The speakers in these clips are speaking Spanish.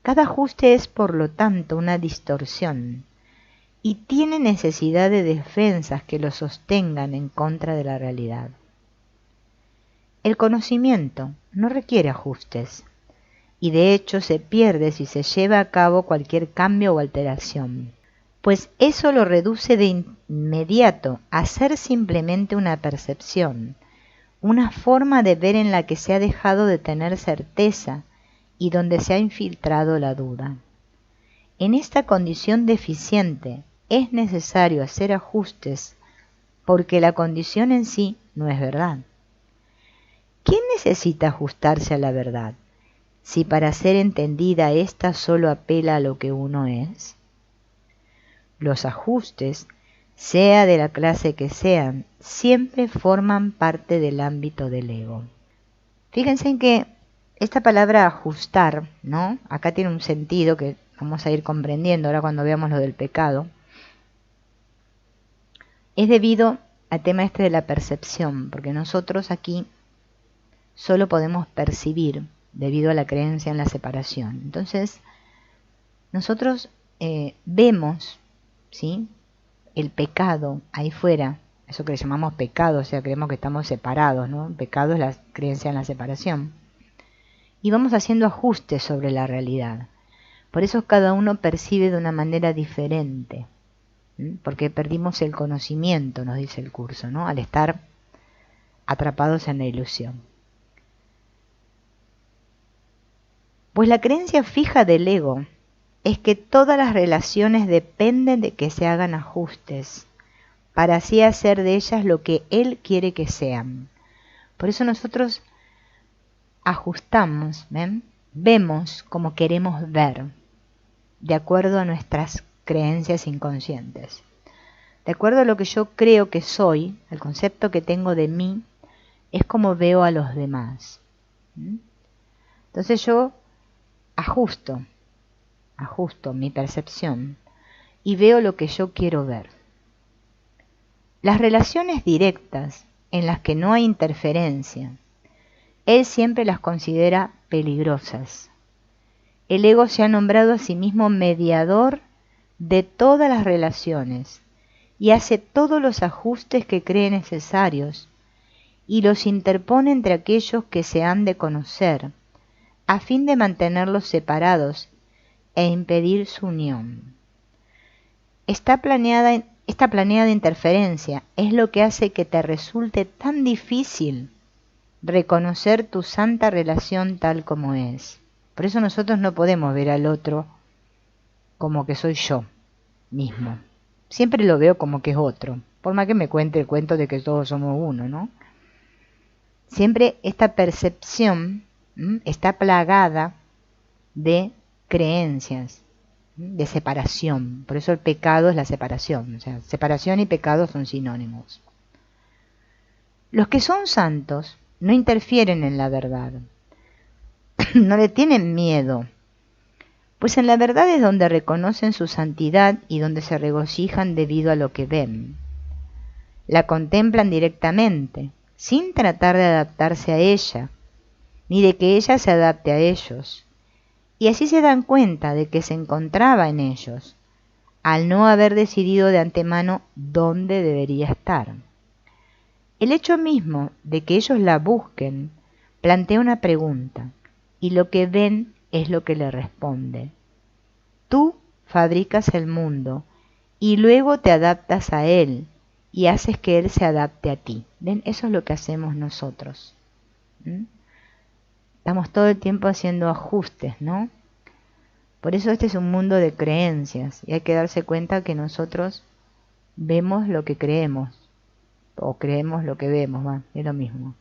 Cada ajuste es, por lo tanto, una distorsión y tiene necesidad de defensas que lo sostengan en contra de la realidad. El conocimiento no requiere ajustes y de hecho se pierde si se lleva a cabo cualquier cambio o alteración, pues eso lo reduce de inmediato a ser simplemente una percepción, una forma de ver en la que se ha dejado de tener certeza y donde se ha infiltrado la duda. En esta condición deficiente es necesario hacer ajustes porque la condición en sí no es verdad. ¿Quién necesita ajustarse a la verdad si para ser entendida ésta solo apela a lo que uno es? Los ajustes, sea de la clase que sean, siempre forman parte del ámbito del ego. Fíjense en que esta palabra ajustar, ¿no? Acá tiene un sentido que vamos a ir comprendiendo ahora cuando veamos lo del pecado. Es debido al tema este de la percepción, porque nosotros aquí solo podemos percibir debido a la creencia en la separación. Entonces, nosotros vemos, ¿sí?, el pecado ahí fuera, eso que le llamamos pecado, o sea, creemos que estamos separados, ¿no? El pecado es la creencia en la separación. Y vamos haciendo ajustes sobre la realidad. Por eso cada uno percibe de una manera diferente, porque perdimos el conocimiento, nos dice el curso, ¿no?, al estar atrapados en la ilusión. Pues la creencia fija del ego es que todas las relaciones dependen de que se hagan ajustes, para así hacer de ellas lo que él quiere que sean. Por eso nosotros ajustamos, ¿ven?, vemos como queremos ver, de acuerdo a nuestras creencias inconscientes. De acuerdo a lo que yo creo que soy, el concepto que tengo de mí, es como veo a los demás. Entonces yo ajusto mi percepción y veo lo que yo quiero ver. Las relaciones directas, en las que no hay interferencia, él siempre las considera peligrosas. El ego se ha nombrado a sí mismo mediador de todas las relaciones y hace todos los ajustes que cree necesarios y los interpone entre aquellos que se han de conocer, a fin de mantenerlos separados e impedir su unión. Esta planeada interferencia es lo que hace que te resulte tan difícil reconocer tu santa relación tal como es. Por eso nosotros no podemos ver al otro como que soy yo mismo. Siempre lo veo como que es otro, por más que me cuente el cuento de que todos somos uno, ¿no? Siempre esta percepción está plagada de creencias, de separación. Por eso el pecado es la separación. O sea, separación y pecado son sinónimos. Los que son santos no interfieren en la verdad. No le tienen miedo, pues en la verdad es donde reconocen su santidad y donde se regocijan debido a lo que ven. La contemplan directamente, sin tratar de adaptarse a ella, ni de que ella se adapte a ellos. Y así se dan cuenta de que se encontraba en ellos, al no haber decidido de antemano dónde debería estar. El hecho mismo de que ellos la busquen plantea una pregunta, y lo que ven es lo que le responde. Tú fabricas el mundo, y luego te adaptas a él, y haces que él se adapte a ti. ¿Ven? Eso es lo que hacemos nosotros. Estamos todo el tiempo haciendo ajustes, ¿no? Por eso este es un mundo de creencias, y hay que darse cuenta que nosotros vemos lo que creemos, o creemos lo que vemos, es lo mismo.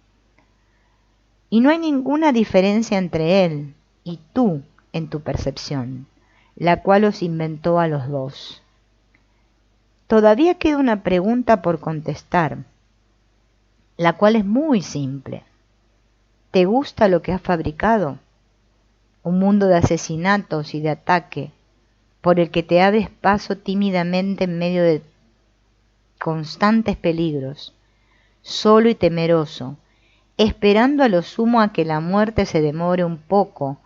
Y no hay ninguna diferencia entre él y tú en tu percepción, la cual os inventó a los dos. Todavía queda una pregunta por contestar, la cual es muy simple. ¿Te gusta lo que has fabricado? Un mundo de asesinatos y de ataque, por el que te abres paso tímidamente en medio de constantes peligros, solo y temeroso, esperando a lo sumo a que la muerte se demore un poco,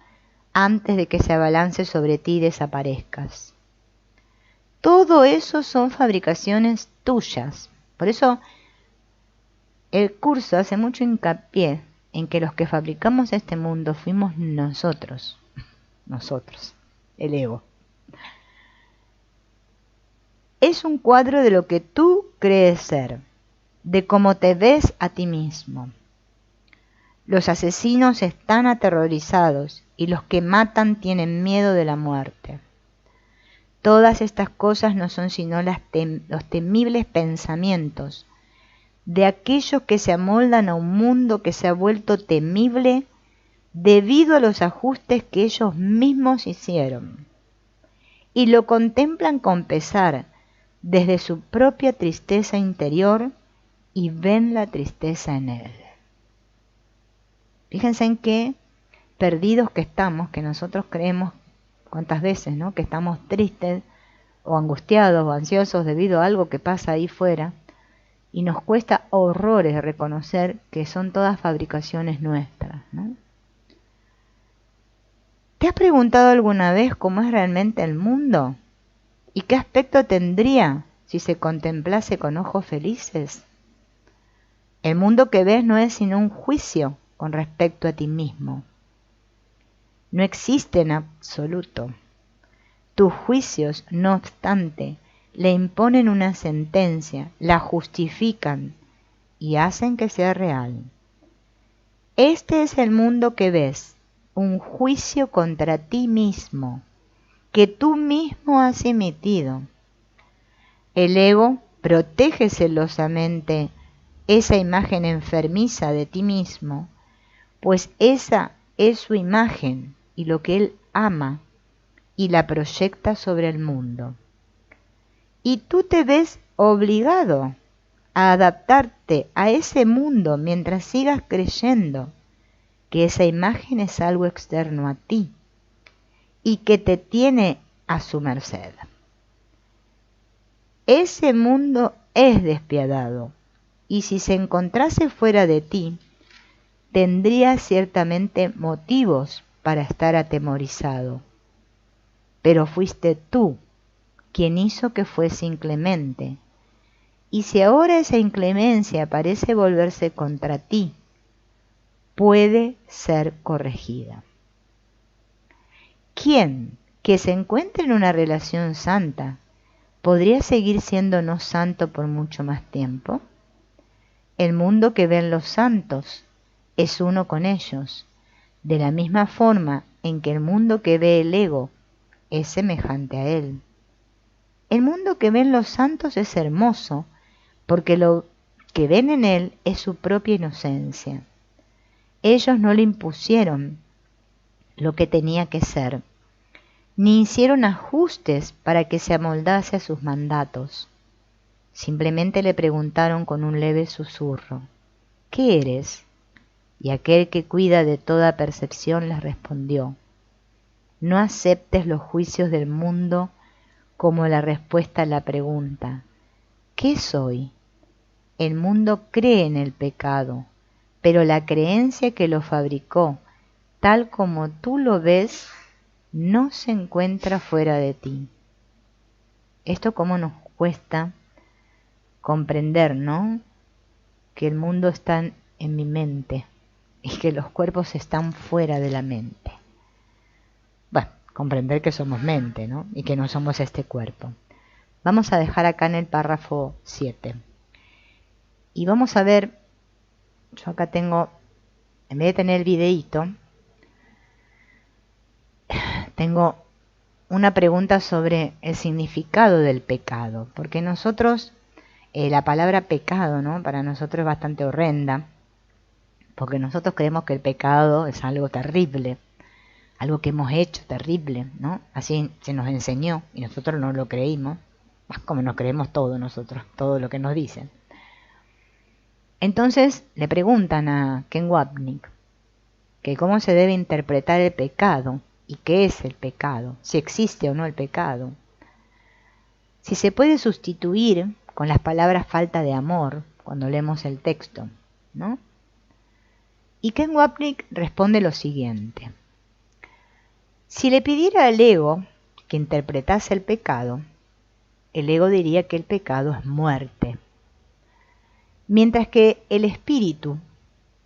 antes de que se abalance sobre ti y desaparezcas. Todo eso son fabricaciones tuyas. Por eso el curso hace mucho hincapié en que los que fabricamos este mundo fuimos nosotros, el ego. Es un cuadro de lo que tú crees ser, de cómo te ves a ti mismo. Los asesinos están aterrorizados y los que matan tienen miedo de la muerte. Todas estas cosas no son sino los temibles pensamientos de aquellos que se amoldan a un mundo que se ha vuelto temible debido a los ajustes que ellos mismos hicieron, y lo contemplan con pesar desde su propia tristeza interior y ven la tristeza en él. Fíjense en qué perdidos que estamos, que nosotros creemos cuántas veces, ¿no?, que estamos tristes o angustiados o ansiosos debido a algo que pasa ahí fuera, y nos cuesta horrores reconocer que son todas fabricaciones nuestras, ¿no? ¿Te has preguntado alguna vez cómo es realmente el mundo? ¿Y qué aspecto tendría si se contemplase con ojos felices? El mundo que ves no es sino un juicio con respecto a ti mismo. No existe en absoluto. Tus juicios, no obstante, le imponen una sentencia, la justifican y hacen que sea real. Este es el mundo que ves, un juicio contra ti mismo, que tú mismo has emitido. El ego protege celosamente esa imagen enfermiza de ti mismo, pues esa es su imagen y lo que él ama, y la proyecta sobre el mundo. Y tú te ves obligado a adaptarte a ese mundo mientras sigas creyendo que esa imagen es algo externo a ti y que te tiene a su merced. Ese mundo es despiadado, y si se encontrase fuera de ti, tendría ciertamente motivos para estar atemorizado. Pero fuiste tú quien hizo que fuese inclemente, y si ahora esa inclemencia parece volverse contra ti, puede ser corregida. ¿Quién que se encuentre en una relación santa podría seguir siendo no santo por mucho más tiempo? El mundo que ven los santos es uno con ellos, de la misma forma en que el mundo que ve el ego es semejante a él. El mundo que ven los santos es hermoso, porque lo que ven en él es su propia inocencia. Ellos no le impusieron lo que tenía que ser, ni hicieron ajustes para que se amoldase a sus mandatos. Simplemente le preguntaron con un leve susurro, ¿qué eres? Y aquel que cuida de toda percepción les respondió, no aceptes los juicios del mundo como la respuesta a la pregunta, ¿qué soy? El mundo cree en el pecado, pero la creencia que lo fabricó, tal como tú lo ves, no se encuentra fuera de ti. Esto cómo nos cuesta comprender, ¿no?, que el mundo está en mi mente y que los cuerpos están fuera de la mente. Bueno, comprender que somos mente, ¿no?, y que no somos este cuerpo. Vamos a dejar acá en el párrafo 7. Y vamos a ver, yo acá tengo, en vez de tener el videíto, tengo una pregunta sobre el significado del pecado, porque nosotros, la palabra pecado, ¿no?, para nosotros es bastante horrenda, porque nosotros creemos que el pecado es algo terrible, algo que hemos hecho terrible, ¿no? Así se nos enseñó y nosotros no lo creímos, más como nos creemos todo nosotros, todo lo que nos dicen. Entonces le preguntan a Ken Wapnick que cómo se debe interpretar el pecado y qué es el pecado, si existe o no el pecado, si se puede sustituir con las palabras falta de amor cuando leemos el texto, ¿no? Y Ken Wapnick responde lo siguiente: Si le pidiera al ego que interpretase el pecado, el ego diría que el pecado es muerte, mientras que el espíritu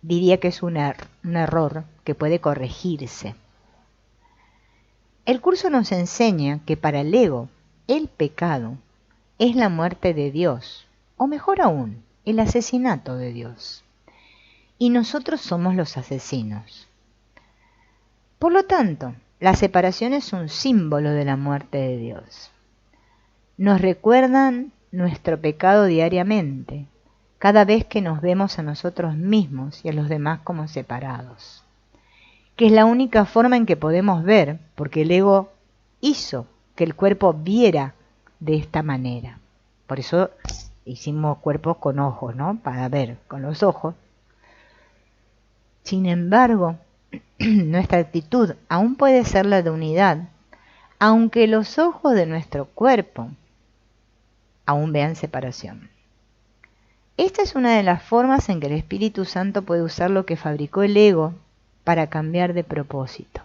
diría que es un error que puede corregirse. El curso nos enseña que para el ego, el pecado es la muerte de Dios, o mejor aún, el asesinato de Dios. Y nosotros somos los asesinos. Por lo tanto, la separación es un símbolo de la muerte de Dios. Nos recuerdan nuestro pecado diariamente, cada vez que nos vemos a nosotros mismos y a los demás como separados, que es la única forma en que podemos ver, porque el ego hizo que el cuerpo viera de esta manera. Por eso hicimos cuerpos con ojos, ¿no? Para ver con los ojos. Sin embargo, nuestra actitud aún puede ser la de unidad, aunque los ojos de nuestro cuerpo aún vean separación. Esta es una de las formas en que el Espíritu Santo puede usar lo que fabricó el ego para cambiar de propósito.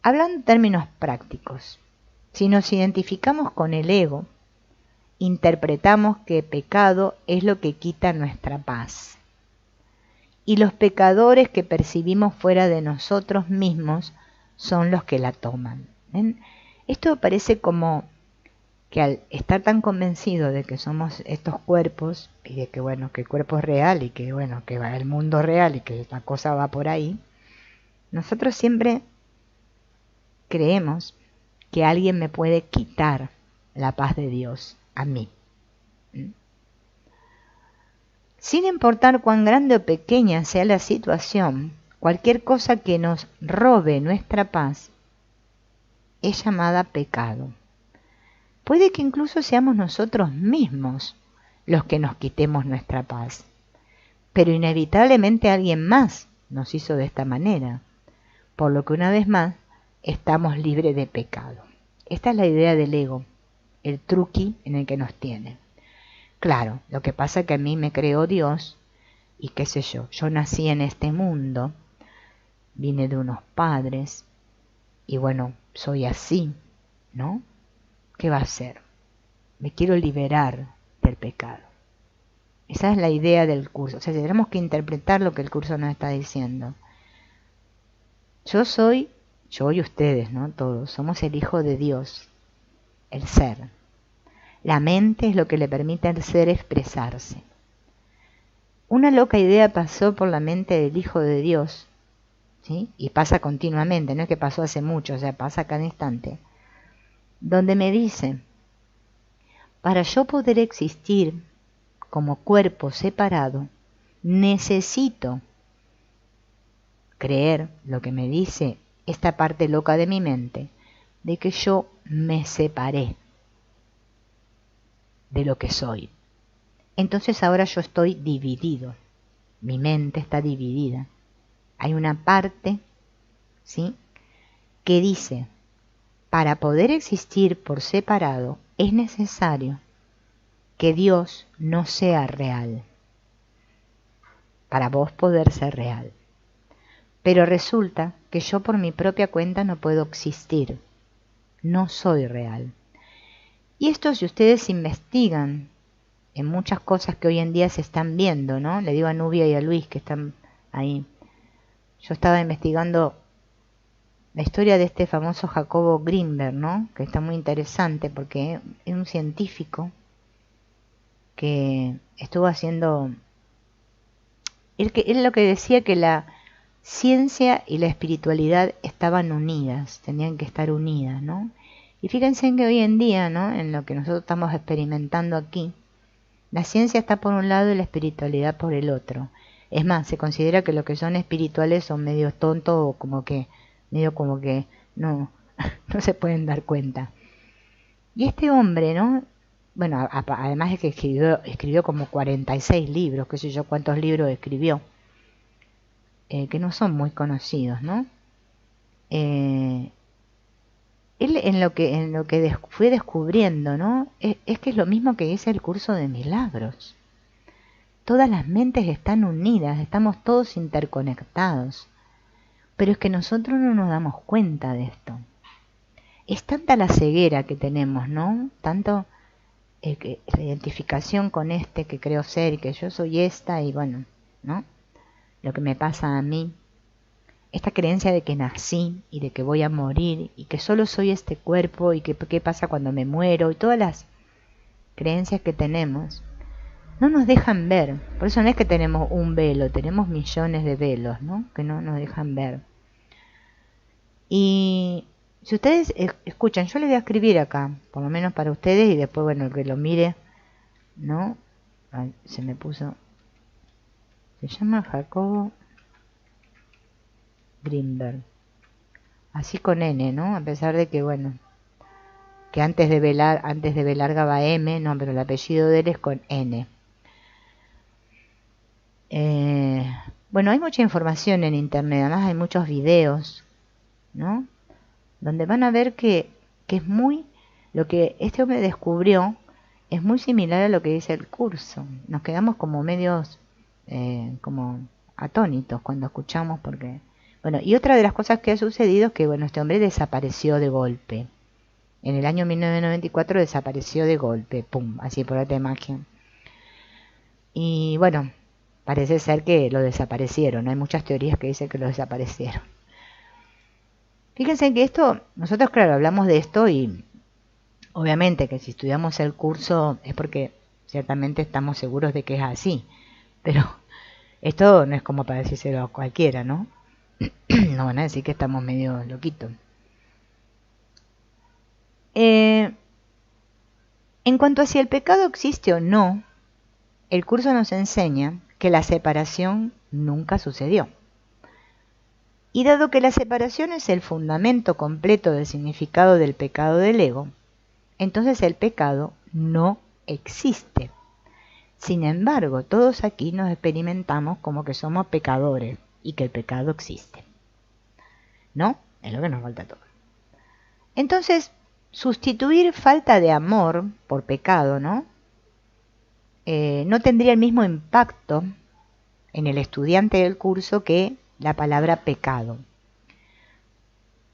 Hablando en términos prácticos, si nos identificamos con el ego, interpretamos que pecado es lo que quita nuestra paz. Y los pecadores que percibimos fuera de nosotros mismos son los que la toman. ¿Ven? Esto parece como que al estar tan convencido de que somos estos cuerpos, y de que bueno, que el cuerpo es real, y que bueno, que va el mundo real, y que la cosa va por ahí, nosotros siempre creemos que alguien me puede quitar la paz de Dios a mí. Sin importar cuán grande o pequeña sea la situación, cualquier cosa que nos robe nuestra paz es llamada pecado. Puede que incluso seamos nosotros mismos los que nos quitemos nuestra paz, pero inevitablemente alguien más nos hizo de esta manera, por lo que una vez más estamos libres de pecado. Esta es la idea del ego, el truqui en el que nos tiene. Claro, lo que pasa es que a mí me creó Dios y qué sé yo nací en este mundo, vine de unos padres y bueno, soy así, ¿no? ¿Qué va a hacer? Me quiero liberar del pecado. Esa es la idea del curso. O sea, tenemos que interpretar lo que el curso nos está diciendo. Yo y ustedes, ¿no? Todos, somos el Hijo de Dios, el ser. La mente es lo que le permite al ser expresarse. Una loca idea pasó por la mente del Hijo de Dios, ¿sí? Y pasa continuamente, no es que pasó hace mucho, o sea, pasa cada instante, donde me dice, para yo poder existir como cuerpo separado, necesito creer lo que me dice esta parte loca de mi mente, de que yo me separé de lo que soy. Entonces ahora yo estoy dividido, mi mente está dividida. Hay una parte, ¿sí?, que dice, para poder existir por separado es necesario que Dios no sea real, para vos poder ser real. Pero resulta que yo por mi propia cuenta no puedo existir, no soy real. Y esto, si ustedes investigan en muchas cosas que hoy en día se están viendo, ¿no? Le digo a Nubia y a Luis que están ahí. Yo estaba investigando la historia de este famoso Jacobo Greenberg, ¿no? Que está muy interesante porque es un científico que estuvo haciendo... Él lo que decía que la ciencia y la espiritualidad estaban unidas, tenían que estar unidas, ¿no? Y fíjense en que hoy en día, ¿no?, en lo que nosotros estamos experimentando aquí, la ciencia está por un lado y la espiritualidad por el otro. Es más, se considera que los que son espirituales son medio tontos o medio como que no, no se pueden dar cuenta. Y este hombre, ¿no? Bueno, además de que escribió como 46 libros, qué sé yo cuántos libros escribió, que no son muy conocidos, ¿no? Él en lo que fue descubriendo, ¿no?, es que es lo mismo que dice el curso de milagros. Todas las mentes están unidas, estamos todos interconectados. Pero es que nosotros no nos damos cuenta de esto. Es tanta la ceguera que tenemos, ¿no? Tanto la identificación con este que creo ser y que yo soy esta y bueno, ¿no? Lo que me pasa a mí. Esta creencia de que nací y de que voy a morir y que solo soy este cuerpo y que qué pasa cuando me muero y todas las creencias que tenemos no nos dejan ver. Por eso no es que tenemos un velo, tenemos millones de velos, ¿no? Que no nos dejan ver. Y si ustedes escuchan, yo les voy a escribir acá, por lo menos para ustedes y después, bueno, el que lo mire, ¿no? Ay, se me puso. Se llama Jacobo Greenberg. Así con N, ¿no? A pesar de que, bueno, que antes de B larga va M, no, pero el apellido de él es con N. Bueno, hay mucha información en internet, además hay muchos videos, ¿no? Donde van a ver que es muy, lo que este hombre descubrió es muy similar a lo que dice el curso. Nos quedamos como medios, como atónitos cuando escuchamos porque... Bueno, y otra de las cosas que ha sucedido es que, bueno, este hombre desapareció de golpe. En el año 1994 desapareció de golpe, pum, así por arte de magia. Y bueno, parece ser que lo desaparecieron. Hay muchas teorías que dicen que lo desaparecieron. Fíjense que esto, nosotros claro, hablamos de esto y obviamente que si estudiamos el curso es porque ciertamente estamos seguros de que es así. Pero esto no es como para decírselo a cualquiera, ¿no? No van a decir que estamos medio loquitos. En cuanto a si el pecado existe o no, el curso nos enseña que la separación nunca sucedió. Y dado que la separación es el fundamento completo del significado del pecado del ego, entonces el pecado no existe. Sin embargo, todos aquí nos experimentamos como que somos pecadores y que el pecado existe. ¿No? Es lo que nos falta todo. Entonces, sustituir falta de amor por pecado, ¿no? No tendría el mismo impacto en el estudiante del curso que la palabra pecado.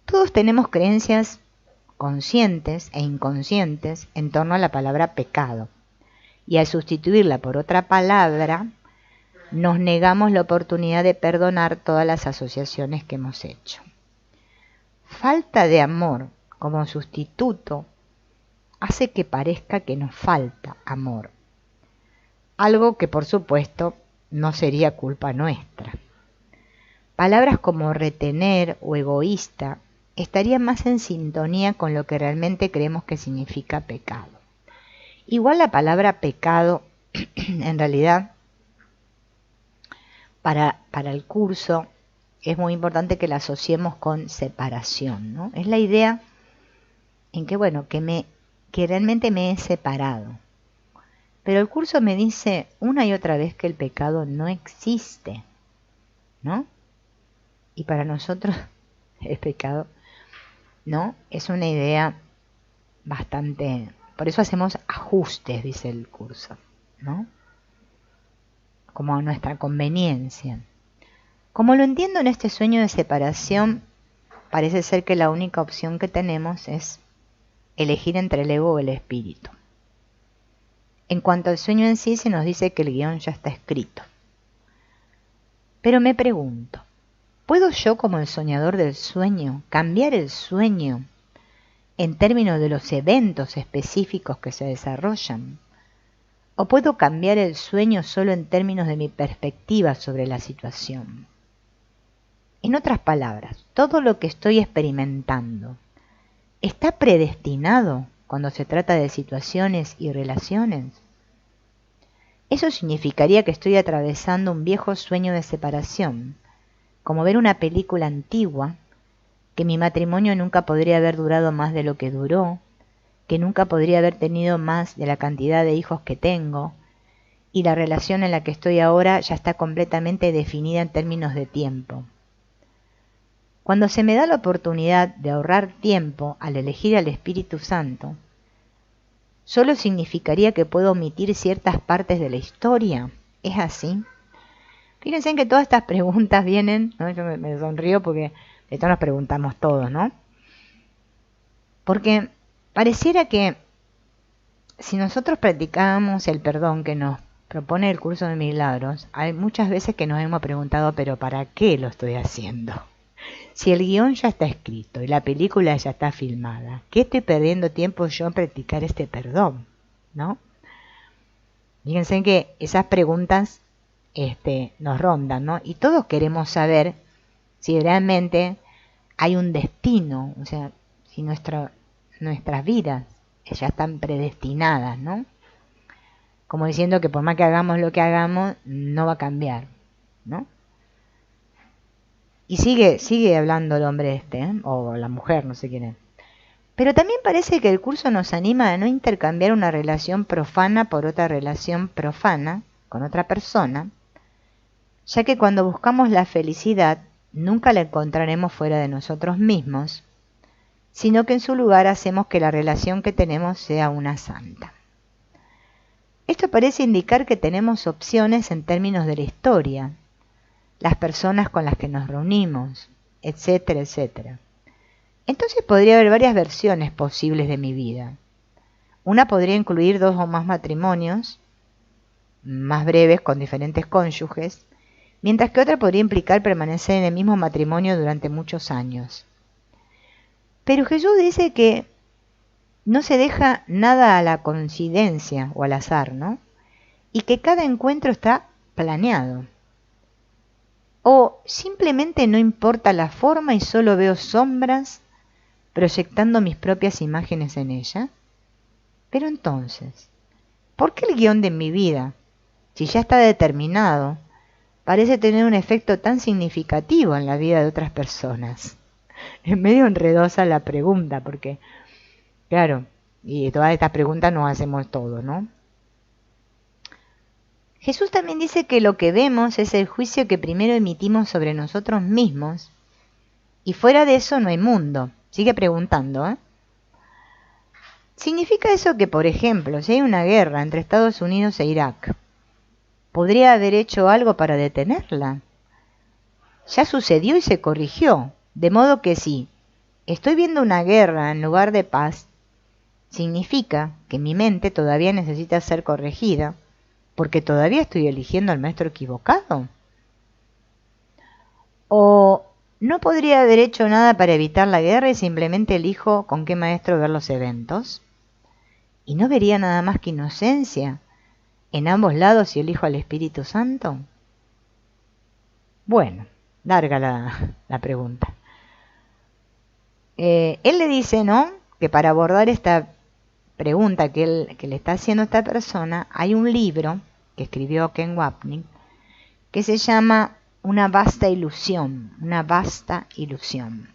Todos tenemos creencias conscientes e inconscientes en torno a la palabra pecado. Y al sustituirla por otra palabra, nos negamos la oportunidad de perdonar todas las asociaciones que hemos hecho. Falta de amor como sustituto hace que parezca que nos falta amor. Algo que por supuesto no sería culpa nuestra. Palabras como retener o egoísta estarían más en sintonía con lo que realmente creemos que significa pecado. Igual la palabra pecado, en realidad, para el curso, es muy importante que la asociemos con separación, ¿no? Es la idea en que, bueno, que realmente me he separado. Pero el curso me dice una y otra vez que el pecado no existe, ¿no? Y para nosotros el pecado, ¿no? Es una idea bastante... Por eso hacemos ajustes, dice el curso, ¿no? Como a nuestra conveniencia. Como lo entiendo en este sueño de separación, parece ser que la única opción que tenemos es elegir entre el ego o el espíritu. En cuanto al sueño en sí, se nos dice que el guión ya está escrito. Pero me pregunto, ¿puedo yo como el soñador del sueño cambiar el sueño en términos de los eventos específicos que se desarrollan? ¿O puedo cambiar el sueño solo en términos de mi perspectiva sobre la situación? En otras palabras, todo lo que estoy experimentando ¿está predestinado cuando se trata de situaciones y relaciones? Eso significaría que estoy atravesando un viejo sueño de separación, como ver una película antigua, que mi matrimonio nunca podría haber durado más de lo que duró, que nunca podría haber tenido más de la cantidad de hijos que tengo, y la relación en la que estoy ahora ya está completamente definida en términos de tiempo. Cuando se me da la oportunidad de ahorrar tiempo al elegir al Espíritu Santo, ¿solo significaría que puedo omitir ciertas partes de la historia? ¿Es así? Fíjense en que todas estas preguntas vienen, ¿no? Yo me sonrío porque esto nos preguntamos todos, ¿no? Porque pareciera que si nosotros practicamos el perdón que nos propone el curso de milagros, hay muchas veces que nos hemos preguntado, pero ¿para qué lo estoy haciendo? Si el guión ya está escrito y la película ya está filmada, ¿qué estoy perdiendo tiempo yo en practicar este perdón? ¿No? Fíjense que esas preguntas nos rondan, ¿no? Y todos queremos saber si realmente hay un destino, o sea, si nuestras vidas ya están predestinadas, ¿no? Como diciendo que por más que hagamos lo que hagamos, no va a cambiar, ¿no? Y sigue hablando el hombre o la mujer, no sé quién es. Pero también parece que el curso nos anima a no intercambiar una relación profana por otra relación profana con otra persona, ya que cuando buscamos la felicidad nunca la encontraremos fuera de nosotros mismos, sino que en su lugar hacemos que la relación que tenemos sea una santa. Esto parece indicar que tenemos opciones en términos de la historia, las personas con las que nos reunimos, etcétera, etcétera. Entonces podría haber varias versiones posibles de mi vida. Una podría incluir 2 o más matrimonios, más breves con diferentes cónyuges, mientras que otra podría implicar permanecer en el mismo matrimonio durante muchos años. Pero Jesús dice que no se deja nada a la coincidencia o al azar, ¿no? Y que cada encuentro está planeado. O simplemente no importa la forma y solo veo sombras proyectando mis propias imágenes en ella. Pero entonces, ¿por qué el guión de mi vida, si ya está determinado, parece tener un efecto tan significativo en la vida de otras personas? Es medio enredosa la pregunta, porque, claro, y todas estas preguntas nos hacemos todo, ¿no? Jesús también dice que lo que vemos es el juicio que primero emitimos sobre nosotros mismos, y fuera de eso no hay mundo. Sigue preguntando, ¿eh? ¿Significa eso que, por ejemplo, si hay una guerra entre Estados Unidos e Irak, podría haber hecho algo para detenerla? Ya sucedió y se corrigió, de modo que si estoy viendo una guerra en lugar de paz, significa que mi mente todavía necesita ser corregida, porque todavía estoy eligiendo al maestro equivocado. ¿O no podría haber hecho nada para evitar la guerra y simplemente elijo con qué maestro ver los eventos? ¿Y no vería nada más que inocencia en ambos lados si elijo al Espíritu Santo? Bueno, larga la pregunta. Él le dice, ¿no?, que para abordar esta pregunta que le está haciendo a esta persona, hay un libro que escribió Ken Wapnick que se llama Una vasta ilusión, una vasta ilusión.